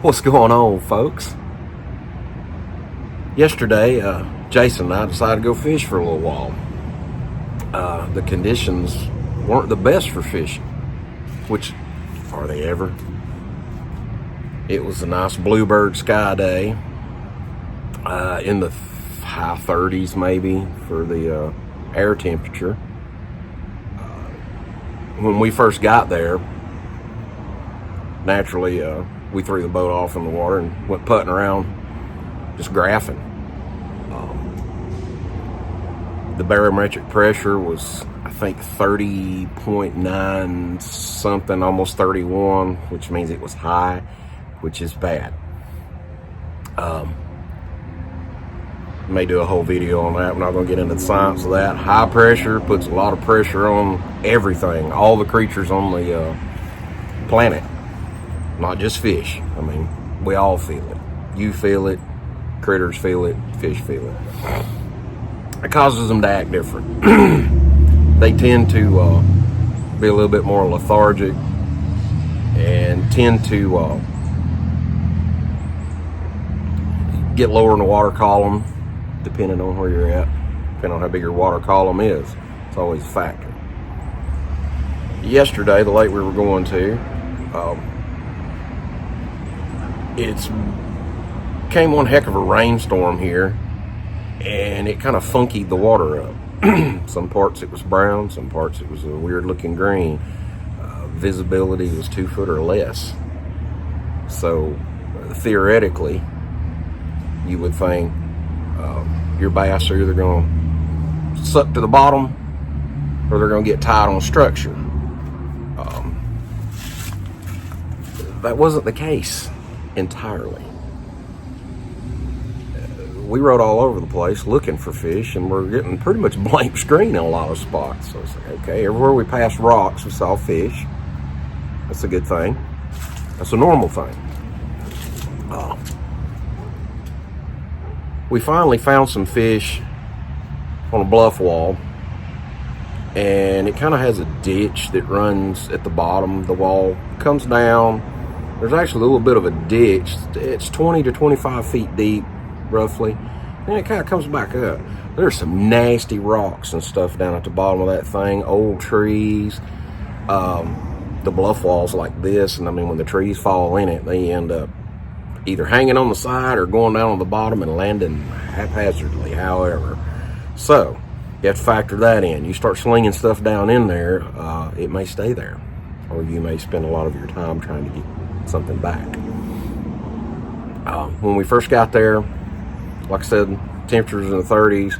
What's going on, folks? Yesterday, Jason and I decided to go fish for a little while. The conditions weren't the best for fishing, which are they ever? It was a nice bluebird sky day, in the high 30s maybe for the air temperature. When we first got there, naturally, we threw the boat off in the water and went putting around, just graphing. The barometric pressure was, I think, 30.9 something, almost 31, which means it was high, which is bad. May do a whole video on that. We're not going to get into the science of that. High pressure puts a lot of pressure on everything, all the creatures on the planet. Not just fish. I mean, we all feel it. You feel it, critters feel it, fish feel it. It causes them to act different. They tend to be a little bit more lethargic and tend to get lower in the water column, depending on where you're at, depending on how big your water column is. It's always a factor. Yesterday, the lake we were going to, it's came one heck of a rainstorm here, and it kind of funkied the water up. Some parts it was brown, some parts it was a weird looking green. Visibility was 2 foot or less. So theoretically, you would think your bass are either going to suck to the bottom or they're going to get tied on structure. That wasn't the case entirely. We rode all over the place looking for fish, and we're getting pretty much blank screen in a lot of spots. So it's like, okay, everywhere we passed rocks, we saw fish. That's a good thing. That's a normal thing. We finally found some fish on a bluff wall, and it kind of has a ditch that runs at the bottom. The wall comes down. There's actually a little bit of a ditch. It's 20 to 25 feet deep, roughly. And it kind of comes back up. There's some nasty rocks and stuff down at the bottom of that thing. Old trees. The bluff wall's like this, and I mean, when the trees fall in it, they end up either hanging on the side or going down on the bottom and landing haphazardly, however. So, you have to factor that in. You start slinging stuff down in there, it may stay there. Or you may spend a lot of your time trying to get something back. When we first got there, like I said, temperatures in the 30s.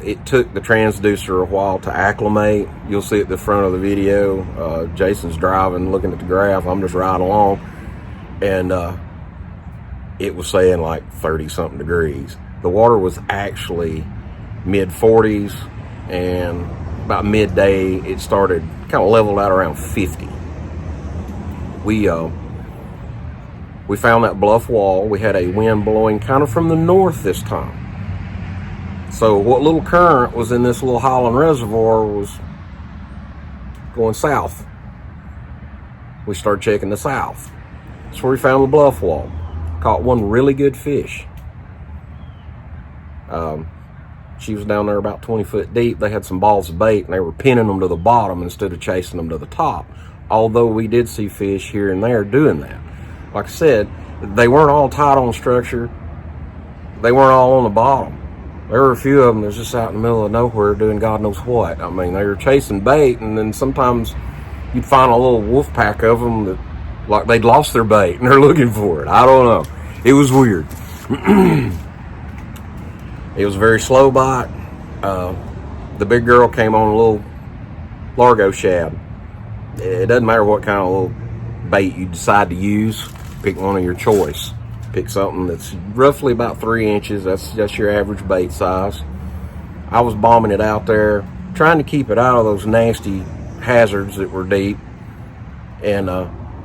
It took the transducer a while to acclimate. You'll see at the front of the video, Jason's driving, looking at the graph. I'm just riding along, and it was saying like 30 something degrees. The water was actually mid 40s, and about midday it started kind of leveled out around 50. We found that bluff wall. We had a wind blowing kind of from the north this time. So what little current was in this little Highland reservoir was going south. We started checking the south. That's where we found the bluff wall. Caught one really good fish. She was down there about 20 foot deep. They had some balls of bait, and they were pinning them to the bottom instead of chasing them to the top. Although we did see fish here and there doing that. Like I said, they weren't all tied on structure. They weren't all on the bottom. There were a few of them that was just out in the middle of nowhere doing God knows what. I mean, they were chasing bait, and then sometimes you'd find a little wolf pack of them that, like, they'd lost their bait and they're looking for it. I don't know. It was weird. It was a very slow bite. The big girl came on a little Largo shad. It doesn't matter what kind of little bait you decide to use. Pick one of your choice. Pick something that's roughly about 3 inches. That's your average bait size. I was bombing it out there, trying to keep it out of those nasty hazards that were deep, and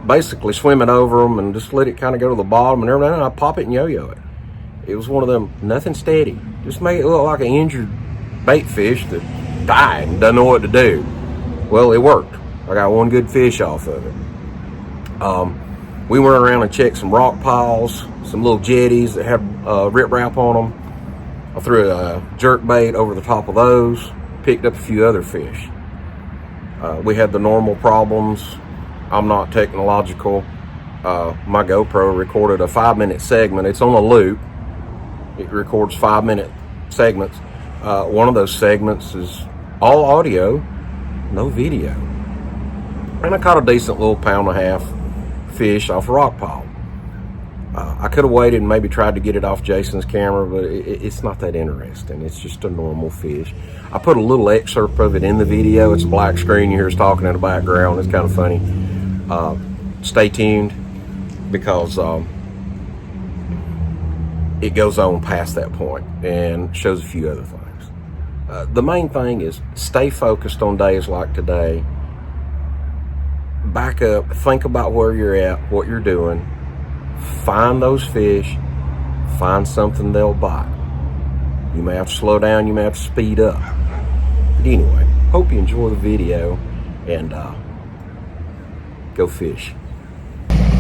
basically swim it over them and just let it kind of go to the bottom, and every now and then I pop it and yo-yo it. It was one of them, nothing steady. Just make it look like an injured bait fish that died and doesn't know what to do. Well, it worked. I got one good fish off of it. We went around and checked some rock piles, some little jetties that had riprap on them. I threw a jerk bait over the top of those, picked up a few other fish. We had the normal problems. I'm not technological. My GoPro recorded a 5-minute segment. It's on a loop. It records 5-minute segments. One of those segments is all audio, no video. And I caught a decent little 1.5-pound fish off a rock pile. I could have waited and maybe tried to get it off Jason's camera, but it's not that interesting. It's just a normal fish. I put a little excerpt of it in the video. It's a black screen. You hear us talking in the background. It's kind of funny. Stay tuned, because it goes on past that point and shows a few other things. The main thing is stay focused on days like today. Back up, think about where you're at, what you're doing. Find those fish, find something they'll bite. You may have to slow down, you may have to speed up. But anyway, hope you enjoy the video, and go fish.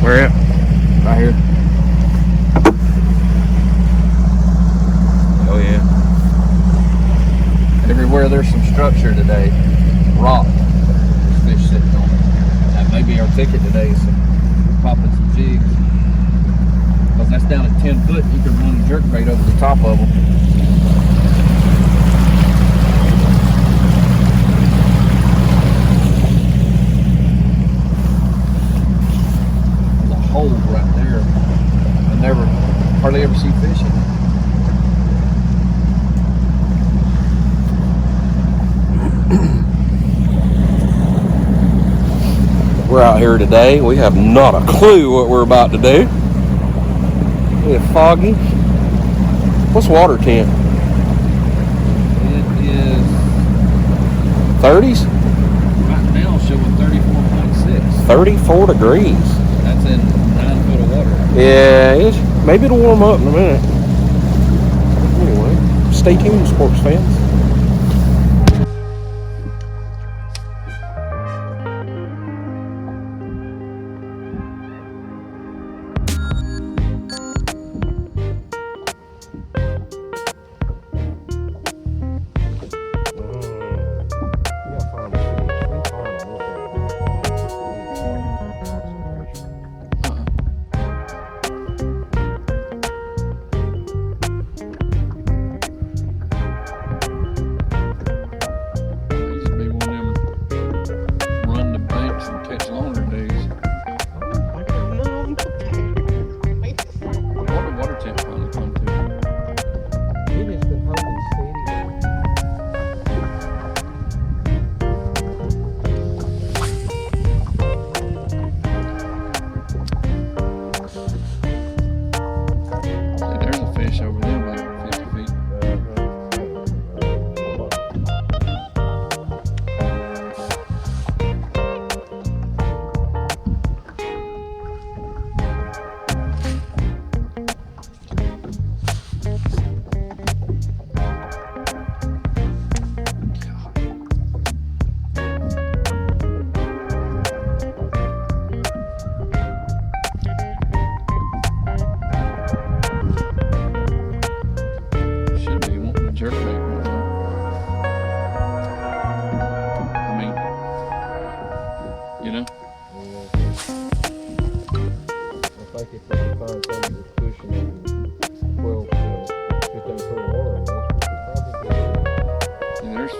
Where at? Right here. Oh yeah. Everywhere there's some structure today, rock, there's fish sitting on it. That may be our ticket today, so we're popping some jigs. Because that's down at 10 foot, you can run a jerk bait over the top of them. There's a hole right there. I hardly ever see fish in it. We're out here today. We have not a clue what we're about to do. It's foggy. What's water temp? It is 30s? right now showing 34.6. 34 degrees. That's in 9 foot of water. Yeah, maybe it'll warm up in a minute. Anyway, stay tuned, sports fans.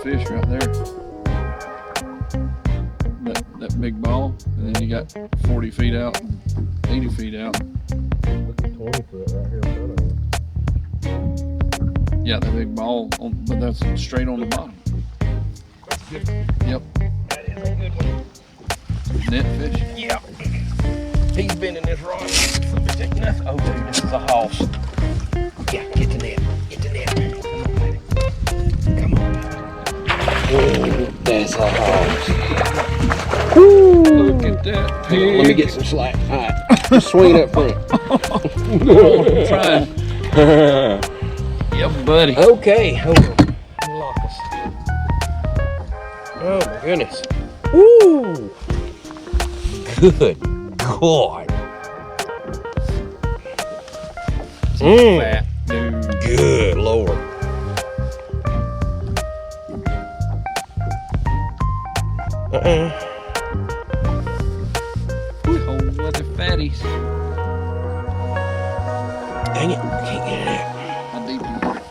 Fish right there. That big ball, and then you got 40 feet out, 80 feet out. Look at 20 foot right here in front of us. Yeah, that big ball, but that's straight on the bottom. That's good. Yep. That is a good one. Net fish? Yep. He's been in this rod. Oh, dude, this is a hoss. Yeah, get the net. Get the net. Come on, baby. Come on. Oh, that's a hoss. Woo! Look at that pig. Let me get some slack. All right. Just swing it up front. I'm trying. Yep, buddy. Okay. Hold on. Unlock us. Oh, my goodness. Woo! Good God. Fat, dude. Good Lord. Cold weather fatties. Dang it, I can't get it out. How deep you got it?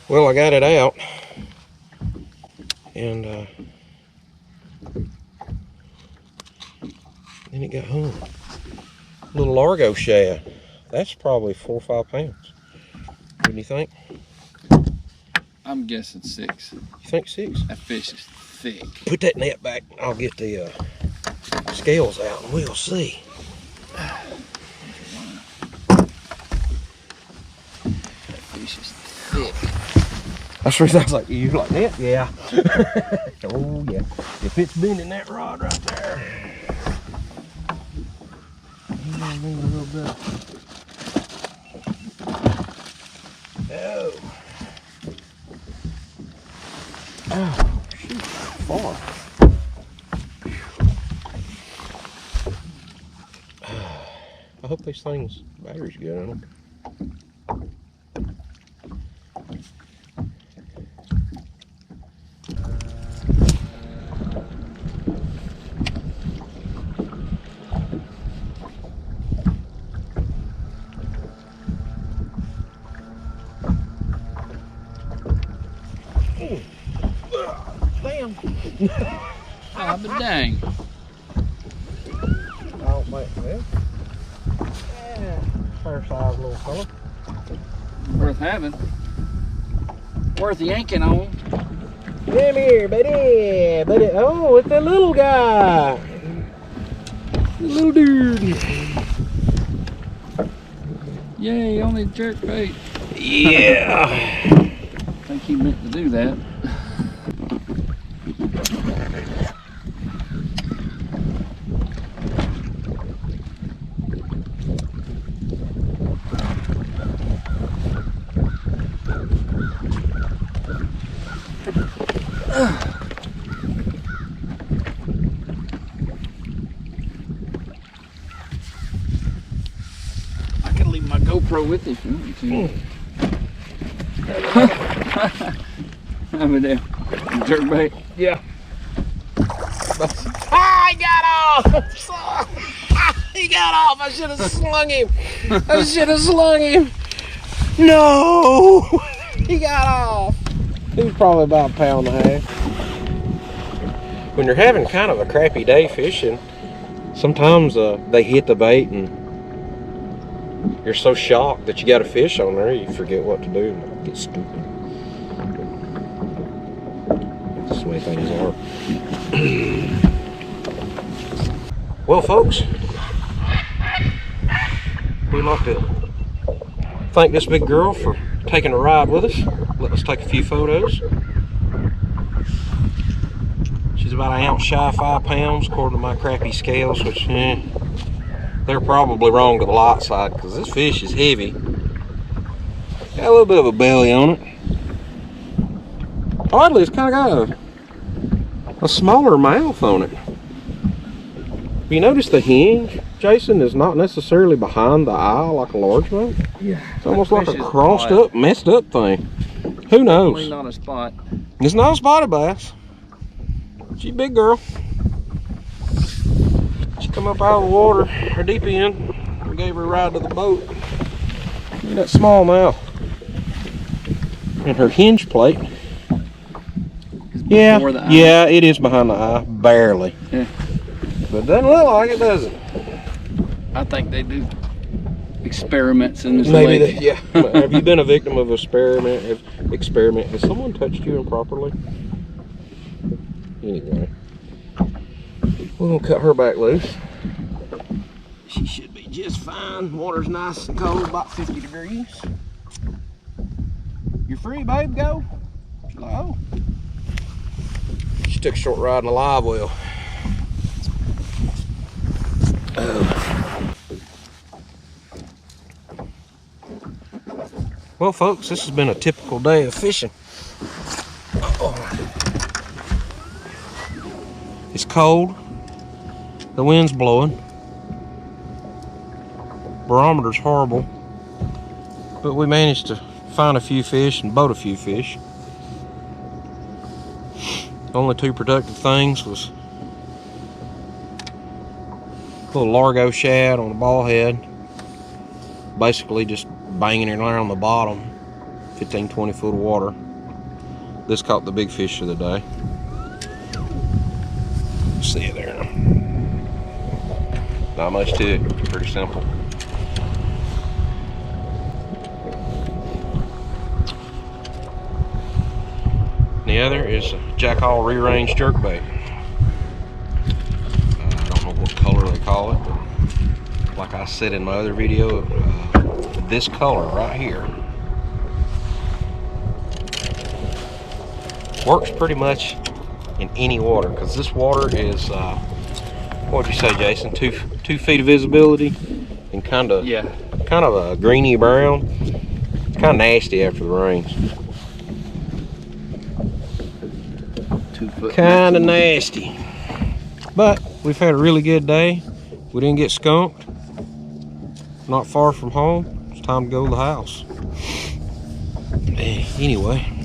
Well, I got it out. And then it got hung. Little Largo shad. That's probably 4 or 5 pounds. Wouldn't you think? I'm guessing 6. You think 6? That fish is thick. Put that net back. I'll get the scales out and we'll see. That fish is thick. That's the reason I was like, you like that? Yeah. Oh, yeah. If it's bending that rod right there. A little bit. Oh. Oh, shoot. Far. I hope these things, battery's good on them. Damn. Ah, but dang. Oh, wait, well. Yeah. Fair size little fella. Worth having. Worth yanking on. Come here, buddy. Buddy. Oh, it's that little guy. The little dude. Yay, only jerk bait. Yeah. I think he meant to do that. I can leave my GoPro with you if you want me to. Have a damn jerk bait. Yeah. Ah, he got off! He got off! I should have slung him! I should have slung him! No! He got off! He was probably about 1.5 pounds. When you're having kind of a crappy day fishing, sometimes they hit the bait and you're so shocked that you got a fish on there, you forget what to do and get stupid. That's the way things are. Well, folks, we'd like to thank this big girl for taking a ride with us. Let us take a few photos. She's about 1 ounce shy of 5 pounds, according to my crappy scales, which, they're probably wrong to the light side because this fish is heavy. Got a little bit of a belly on it. Oddly, it's kind of got a smaller mouth on it. You notice the hinge, Jason, is not necessarily behind the eye like a largemouth. Yeah. It's almost like a crossed up, messed up thing. Who knows? Probably not a spot. It's not a spotted bass. She's a big girl. She come up out of the water, her deep end. We gave her a ride to the boat. Look at that small mouth. And her hinge plate. Yeah, yeah, it is behind the eye, barely. Yeah. But it doesn't look like it, does it? I think they do experiments in this Maybe lake. they, yeah. Have you been a victim of experiment? Has someone touched you improperly? Anyway, we're gonna cut her back loose. She should be just fine. Water's nice and cold, about 50 degrees. You're free, babe, go. She's like, oh. She took a short ride in a live well. Well, folks, this has been a typical day of fishing. It's cold. The wind's blowing. Barometer's horrible. But we managed to find a few fish and boat a few fish. Only two productive things was a little Largo shad on the ball head. Basically just banging it around the bottom, 15-20 foot of water. This caught the big fish of the day. See it there. Not much to it, pretty simple. The other is a Jackall re-range jerkbait. I don't know what color they call it, but like I said in my other video, this color right here works pretty much in any water, because this water is what would you say, Jason? 2 feet of visibility and kind of a greeny brown. It's kind of nasty after the rains. 2 foot. Kind of nasty. But we've had a really good day. We didn't get skunked. Not far from home. It's time to go to the house. Anyway.